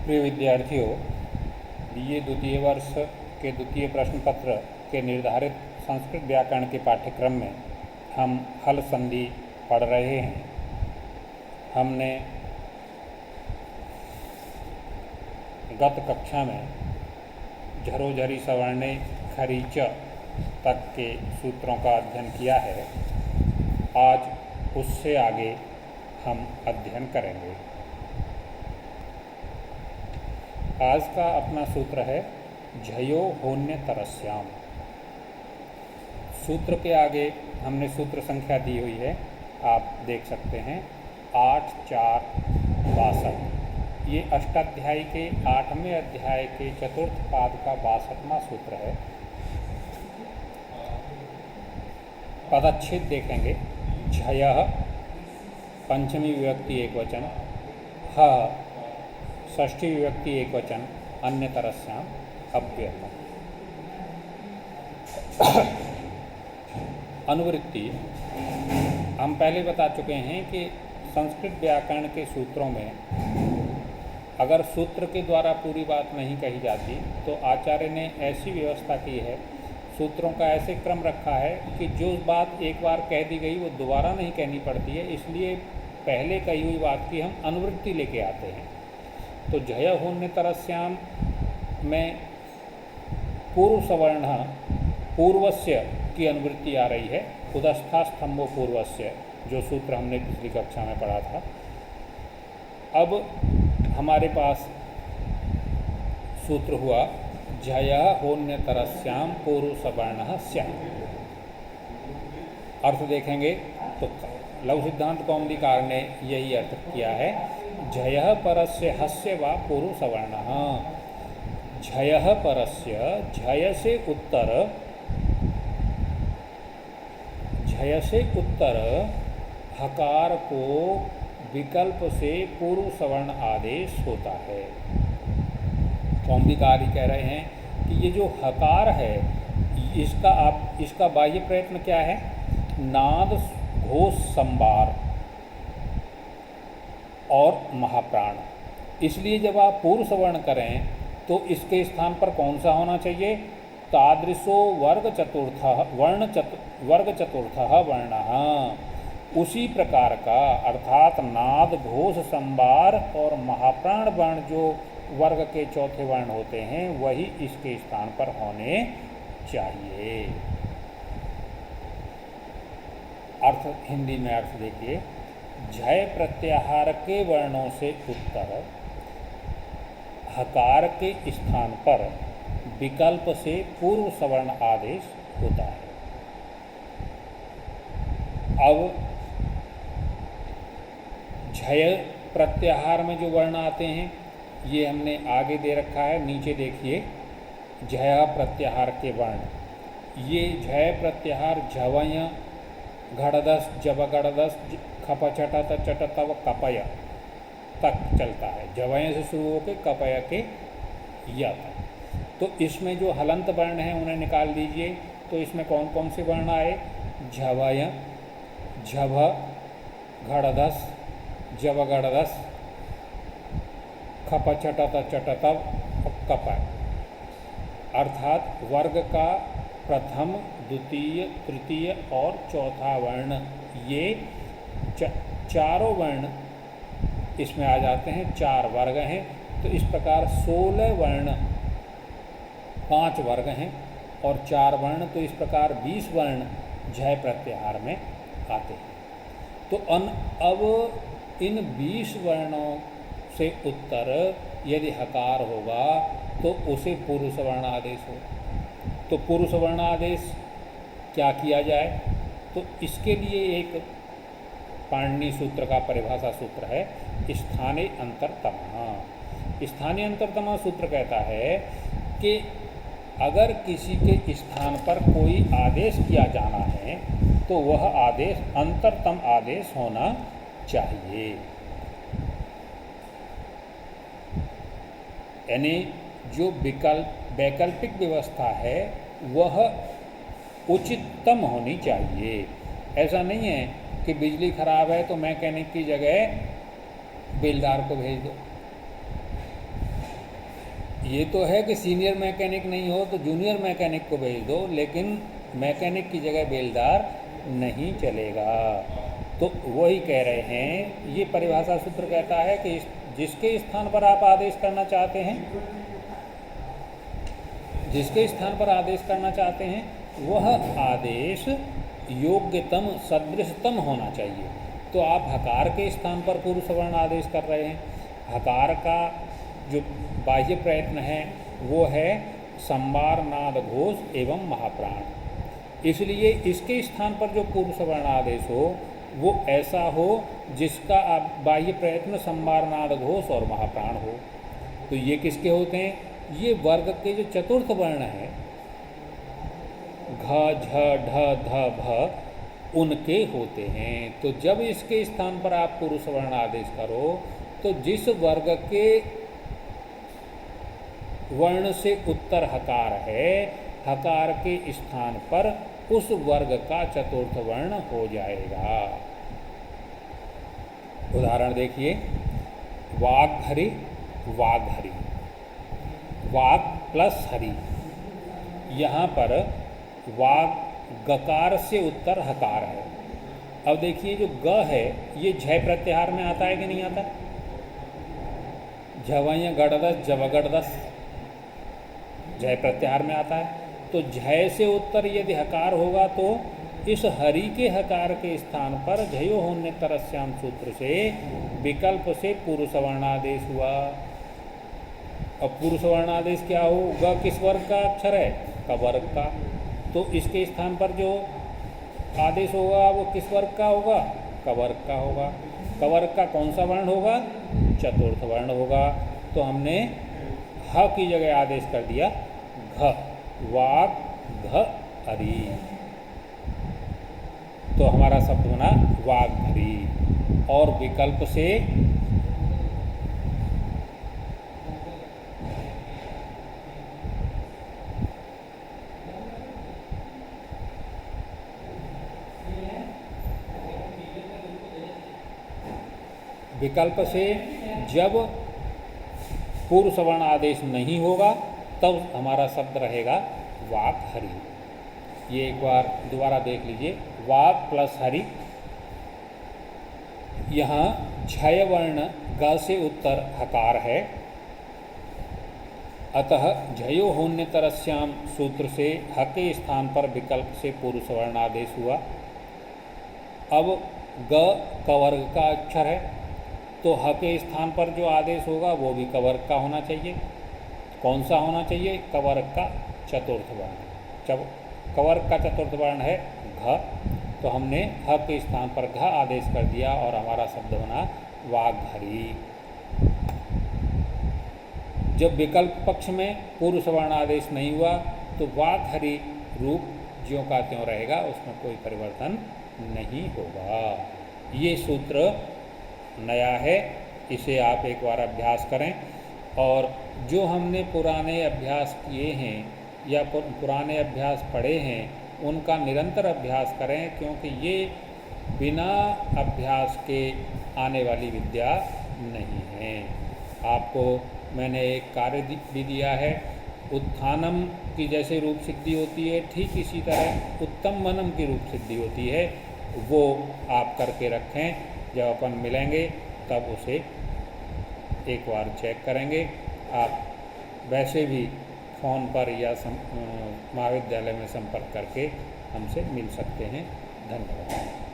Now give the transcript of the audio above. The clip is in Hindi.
प्रिय विद्यार्थियों, बीए द्वितीय वर्ष के द्वितीय प्रश्न पत्र के निर्धारित संस्कृत व्याकरण के पाठ्यक्रम में हम हल संधि पढ़ रहे हैं। हमने गत कक्षा में झरोझरी सवर्णे खरीच तक के सूत्रों का अध्ययन किया है। आज उससे आगे हम अध्ययन करेंगे। आज का अपना सूत्र है झयो होन्य तरस्याम। सूत्र के आगे हमने सूत्र संख्या दी हुई है, आप देख सकते हैं 8-4-62। ये अष्टाध्यायी के 8वें अध्याय के चतुर्थ पाद का 62वां सूत्र है। पदच्छेद देखेंगे। झयः पंचमी विभक्ति एकवचन, ह षष्ठी विभक्ति एकवचन, अन्य तरस्याम अव्ययम। अनुवृत्ति हम पहले बता चुके हैं कि संस्कृत व्याकरण के सूत्रों में अगर सूत्र के द्वारा पूरी बात नहीं कही जाती तो आचार्य ने ऐसी व्यवस्था की है, सूत्रों का ऐसे क्रम रखा है कि जो बात एक बार कह दी गई वो दोबारा नहीं कहनी पड़ती है। इसलिए पहले कही हुई बात की हम अनुवृत्ति लेके आते हैं। तो झय होन्य तरस्याम में पूर्व सवर्ण पूर्वस्य की अनुवृत्ति आ रही है। उदस्था स्तंभो पूर्वस्य, जो सूत्र हमने पिछली कक्षा में पढ़ा था। अब हमारे पास सूत्र हुआ झय होन्य तरस्याम पूर्व सवर्ण स्यात्। अर्थ देखेंगे तो लघु सिद्धांत कौमुदीकार ने यही अर्थ किया है, झयः परस्य हस्य वा पूर्व सवर्णः। झयः परस्य, झय से उत्तर हकार को विकल्प से पूर्व सवर्ण आदेश होता है। कौमुदीकार ही कह रहे हैं कि ये जो हकार है इसका बाह्य प्रयत्न क्या है? नाद, घोष, संबार और महाप्राण। इसलिए जब आप पूर्व सवर्ण करें तो इसके स्थान पर कौन सा होना चाहिए? तादृशो वर्ग चतुर्थः वर्णः। उसी प्रकार का, अर्थात नाद, घोष, संबार और महाप्राण वर्ण जो वर्ग के चौथे वर्ण होते हैं वही इसके स्थान पर होने चाहिए। अर्थ हिंदी में अर्थ देखिए, झय प्रत्याहार के वर्णों से उत्तर हकार के स्थान पर विकल्प से पूर्व सवर्ण आदेश होता है। अब झय प्रत्याहार में जो वर्ण आते हैं ये हमने आगे दे रखा है। नीचे देखिए झय प्रत्याहार के वर्ण। ये झय प्रत्याहार झवय, घड़दस, जबगड़दस, खपचटत, चटतव, कपय तक चलता है। जवय से शुरू होकर कपय के य तक। तो इसमें जो हलंत वर्ण हैं उन्हें निकाल दीजिए। तो इसमें कौन कौन से वर्ण आए? झवय, झभ, घड़दस, जबगड़दस, खपचटत, चटतव और कपय। अर्थात वर्ग का प्रथम, द्वितीय, तृतीय और चौथा वर्ण, ये चारों वर्ण इसमें आ जाते हैं। 4 वर्ग हैं। तो इस प्रकार 16 वर्ण, 5 वर्ग हैं और 4 वर्ण, तो इस प्रकार 20 वर्ण झय प्रत्याहार में आते हैं। तो अब इन 20 वर्णों से उत्तर यदि हकार होगा तो उसे पूर्व सवर्ण आदेश हो। तो पूर्व सवर्ण आदेश क्या किया जाए? तो इसके लिए एक पाणिनि सूत्र का परिभाषा सूत्र है, स्थाने अंतरतमः। स्थानीय अंतरतमः सूत्र कहता है कि अगर किसी के स्थान पर कोई आदेश किया जाना है तो वह आदेश अंतरतम आदेश होना चाहिए। यानी जो वैकल्पिक व्यवस्था है वह उचिततम होनी चाहिए। ऐसा नहीं है कि बिजली खराब है तो मैकेनिक की जगह बेलदार को भेज दो। ये तो है कि सीनियर मैकेनिक नहीं हो तो जूनियर मैकेनिक को भेज दो, लेकिन मैकेनिक की जगह बेलदार नहीं चलेगा। तो वही कह रहे हैं, ये परिभाषा सूत्र कहता है कि जिसके स्थान पर आप आदेश करना चाहते हैं, जिसके स्थान पर आदेश करना चाहते हैं वह आदेश योग्यतम सदृशतम होना चाहिए। तो आप हकार के स्थान पर पूर्व सवर्ण आदेश कर रहे हैं। हकार का जो बाह्य प्रयत्न है वो है संवार, नाद, घोष एवं महाप्राण। इसलिए इसके स्थान पर जो पूर्व सवर्ण आदेश हो वो ऐसा हो जिसका बाह्य प्रयत्न संवार, नाद, घोष और महाप्राण हो। तो ये किसके होते हैं? ये वर्ग के जो चतुर्थ वर्ण हैं घ, झ, ढ, ध, भ, उनके होते हैं। तो जब इसके स्थान पर आप पूर्व सवर्ण आदेश करो तो जिस वर्ग के वर्ण से उत्तर हकार है, हकार के स्थान पर उस वर्ग का चतुर्थ वर्ण हो जाएगा। उदाहरण देखिए, वाग्हरि, वाघहरि, वाग प्लस हरि। यहाँ पर वाग गकार से उत्तर हकार है। अब देखिए जो ग है ये झय प्रत्याहार में आता है कि नहीं आता? झवय गड़दस, जवगड़दस झय प्रत्याहार में आता है। तो झय से उत्तर यदि हकार होगा तो इस हरि के हकार के स्थान पर झयो होने तरस्याम सूत्र से विकल्प से पूर्व सवर्णादेश हुआ। अब पूर्व सवर्णादेश क्या हो? ग किस वर्ग का अक्षर है? कवर्ग का। तो इसके स्थान पर जो आदेश होगा वो किस वर्ग का होगा? कवर्ग का होगा। कवर्ग का कौन सा वर्ण होगा? चतुर्थ वर्ण होगा। तो हमने ह की जगह आदेश कर दिया घ, वाग घ हरि। तो हमारा शब्द बना वाग्हरि। और विकल्प से जब पूर्व सवर्ण आदेश नहीं होगा तब हमारा शब्द रहेगा वाग्हरि। ये एक बार दोबारा देख लीजिए, वाग प्लस हरि। यहाँ झय वर्ण ग से उत्तर हकार है, अतः झयो होन्य तरस्याम सूत्र से ह के स्थान पर विकल्प से पूर्व सवर्ण आदेश हुआ। अब ग कवर्ग का अक्षर है तो ह के स्थान पर जो आदेश होगा वो भी कवर्ग का होना चाहिए। कौन सा होना चाहिए? कवर्ग का चतुर्थ वर्ण। जब कवर्ग का चतुर्थ वर्ण है घ, तो हमने ह के स्थान पर घ आदेश कर दिया और हमारा शब्द बना वाग्हरि। जब विकल्प पक्ष में पूर्व सवर्ण आदेश नहीं हुआ तो वाग्हरि रूप ज्यों का त्यों रहेगा, उसमें कोई परिवर्तन नहीं होगा। ये सूत्र नया है, इसे आप एक बार अभ्यास करें। और जो हमने पुराने अभ्यास किए हैं या पुराने अभ्यास पढ़े हैं उनका निरंतर अभ्यास करें, क्योंकि ये बिना अभ्यास के आने वाली विद्या नहीं है। आपको मैंने एक कार्य भी दिया है, उत्थानम की जैसे रूप सिद्धि होती है ठीक इसी तरह उत्तम मनम की रूप सिद्धि होती है, वो आप करके रखें। जब अपन मिलेंगे तब उसे एक बार चेक करेंगे। आप वैसे भी फ़ोन पर या महाविद्यालय में संपर्क करके हमसे मिल सकते हैं। धन्यवाद।